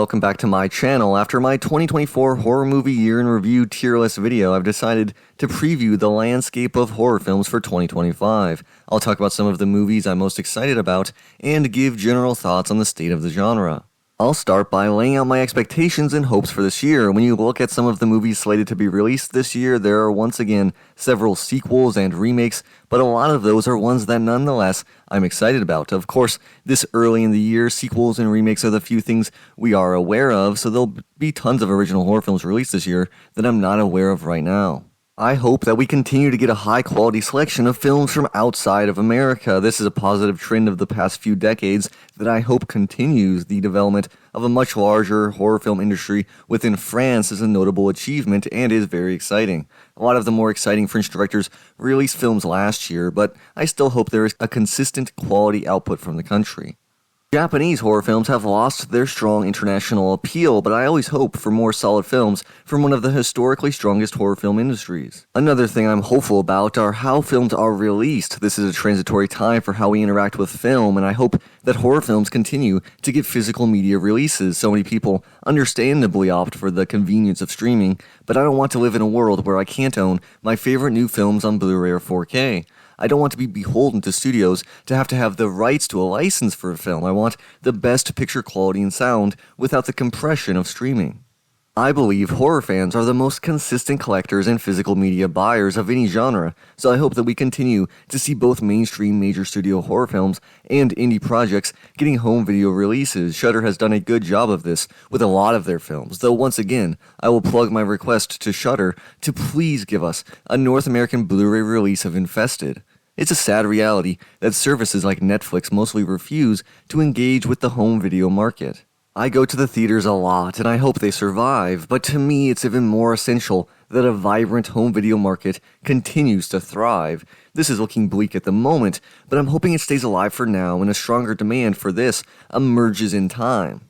welcome back to my channel. After my 2024 horror movie year in review tier list video, I've decided to preview the landscape of horror films for 2025. I'll talk about some of the movies I'm most excited about and give general thoughts on the state of the genre. I'll start by laying out my expectations and hopes for this year. When you look at some of the movies slated to be released this year, there are once again several sequels and remakes, but a lot of those are ones that nonetheless I'm excited about. Of course, this early in the year, sequels and remakes are the few things we are aware of, so there'll be tons of original horror films released this year that I'm not aware of right now. I hope that we continue to get a high-quality selection of films from outside of America. This is a positive trend of the past few decades that I hope continues. The development of a much larger horror film industry within France is a notable achievement and is very exciting. A lot of the more exciting French directors released films last year, but I still hope there is a consistent quality output from the country. Japanese horror films have lost their strong international appeal, but I always hope for more solid films from one of the historically strongest horror film industries. Another thing I'm hopeful about are how films are released. This is a transitory time for how we interact with film, and I hope that horror films continue to get physical media releases. So many people understandably opt for the convenience of streaming, but I don't want to live in a world where I can't own my favorite new films on Blu-ray or 4K. I don't want to be beholden to studios to have the rights to a license for a film. I want the best picture quality and sound without the compression of streaming. I believe horror fans are the most consistent collectors and physical media buyers of any genre, so I hope that we continue to see both mainstream major studio horror films and indie projects getting home video releases. Shudder has done a good job of this with a lot of their films, though once again, I will plug my request to Shudder to please give us a North American Blu-ray release of Infested. It's a sad reality that services like Netflix mostly refuse to engage with the home video market. I go to the theaters a lot and I hope they survive, but to me it's even more essential that a vibrant home video market continues to thrive. This is looking bleak at the moment, but I'm hoping it stays alive for now and a stronger demand for this emerges in time.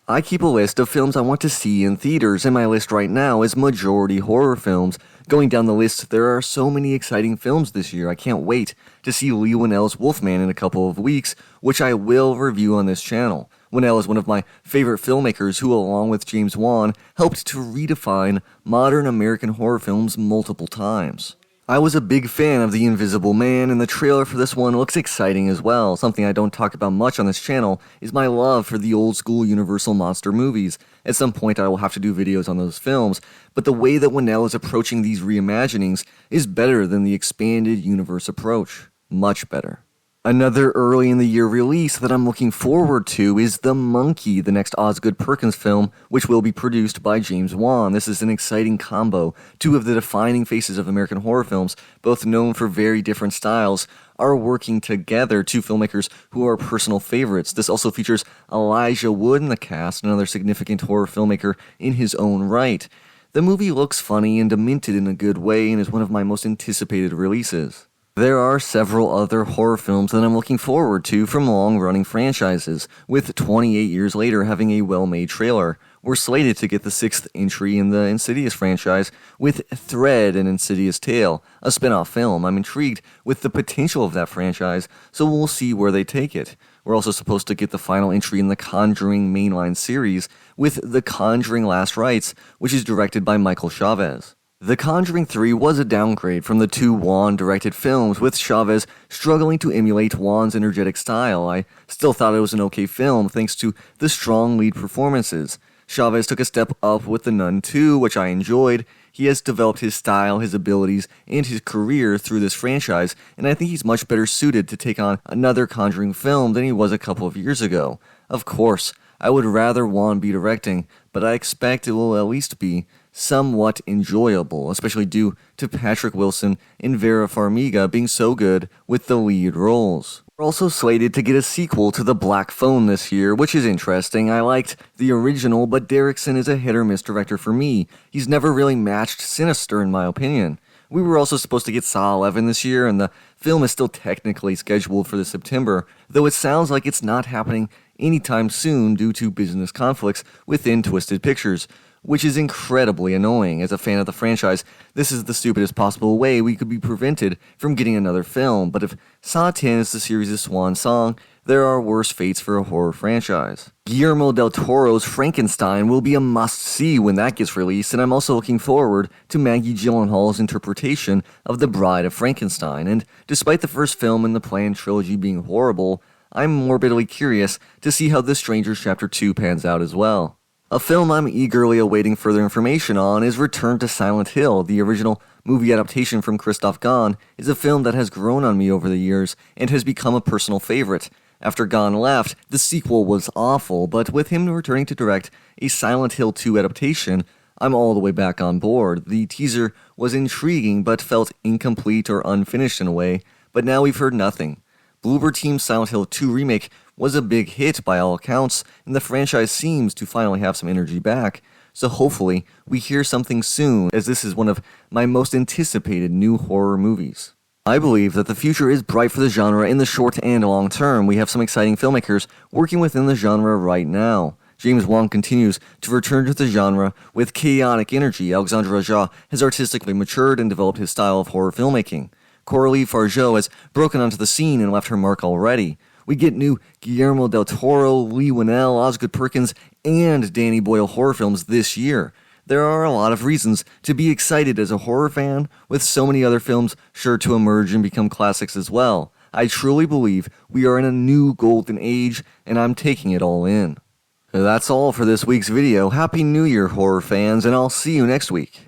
I keep a list of films I want to see in theaters, and my list right now is majority horror films. Going down the list, there are so many exciting films this year. I can't wait to see Leigh Whannell's Wolfman in a couple of weeks, which I will review on this channel. Whannell is one of my favorite filmmakers who, along with James Wan, helped to redefine modern American horror films multiple times. I was a big fan of The Invisible Man, and the trailer for this one looks exciting as well. Something I don't talk about much on this channel is my love for the old school Universal monster movies. At some point I will have to do videos on those films, but the way that Whannell is approaching these reimaginings is better than the expanded universe approach. Much better. Another early in the year release that I'm looking forward to is The Monkey, the next Osgood Perkins film, which will be produced by James Wan. This is an exciting combo. Two of the defining faces of American horror films, both known for very different styles, are working together, two filmmakers who are personal favorites. This also features Elijah Wood in the cast, another significant horror filmmaker in his own right. The movie looks funny and demented in a good way and is one of my most anticipated releases. There are several other horror films that I'm looking forward to from long-running franchises, with 28 years later having a well-made trailer. We're slated to get the sixth entry in the Insidious franchise with Thread, an Insidious Tale, a spin-off film. I'm intrigued with the potential of that franchise, so we'll see where they take it. We're also supposed to get the final entry in the Conjuring mainline series with The Conjuring Last Rites, which is directed by Michael Chavez. The Conjuring 3 was a downgrade from the two Wan-directed films, with Chavez struggling to emulate Wan's energetic style. I still thought it was an okay film, thanks to the strong lead performances. Chavez took a step up with The Nun 2, which I enjoyed. He has developed his style, his abilities, and his career through this franchise, and I think he's much better suited to take on another Conjuring film than he was a couple of years ago. Of course, I would rather Wan be directing, but I expect it will at least be somewhat enjoyable, especially due to Patrick Wilson and Vera Farmiga being so good with the lead roles. We're also slated to get a sequel to The Black Phone this year, which is interesting. I liked the original, but Derrickson is a hit-or-miss director for me. He's never really matched Sinister in my opinion. We were also supposed to get Saw 11 this year, and the film is still technically scheduled for this September, though it sounds like it's not happening anytime soon due to business conflicts within Twisted Pictures, which is incredibly annoying. As a fan of the franchise, this is the stupidest possible way we could be prevented from getting another film, but if Saw 10 is the series' swan song, there are worse fates for a horror franchise. Guillermo del Toro's Frankenstein will be a must-see when that gets released, and I'm also looking forward to Maggie Gyllenhaal's interpretation of The Bride of Frankenstein, and despite the first film in the planned trilogy being horrible, I'm morbidly curious to see how The Strangers Chapter 2 pans out as well. A film I'm eagerly awaiting further information on is Return to Silent Hill. The original movie adaptation from Christoph Gahn is a film that has grown on me over the years and has become a personal favorite. After Gahn left, the sequel was awful, but with him returning to direct a Silent Hill 2 adaptation, I'm all the way back on board. The teaser was intriguing but felt incomplete or unfinished in a way, but now we've heard nothing. Bloober Team's Silent Hill 2 remake was a big hit by all accounts, and the franchise seems to finally have some energy back, so hopefully we hear something soon, as this is one of my most anticipated new horror movies. I believe that the future is bright for the genre in the short and long term. We have some exciting filmmakers working within the genre right now. James Wan continues to return to the genre with chaotic energy. Alexandre Aja has artistically matured and developed his style of horror filmmaking. Coralie Fargeau has broken onto the scene and left her mark already. We get new Guillermo del Toro, Leigh Whannell, Osgood Perkins, and Danny Boyle horror films this year. There are a lot of reasons to be excited as a horror fan, with so many other films sure to emerge and become classics as well. I truly believe we are in a new golden age, and I'm taking it all in. That's all for this week's video. Happy New Year, horror fans, and I'll see you next week.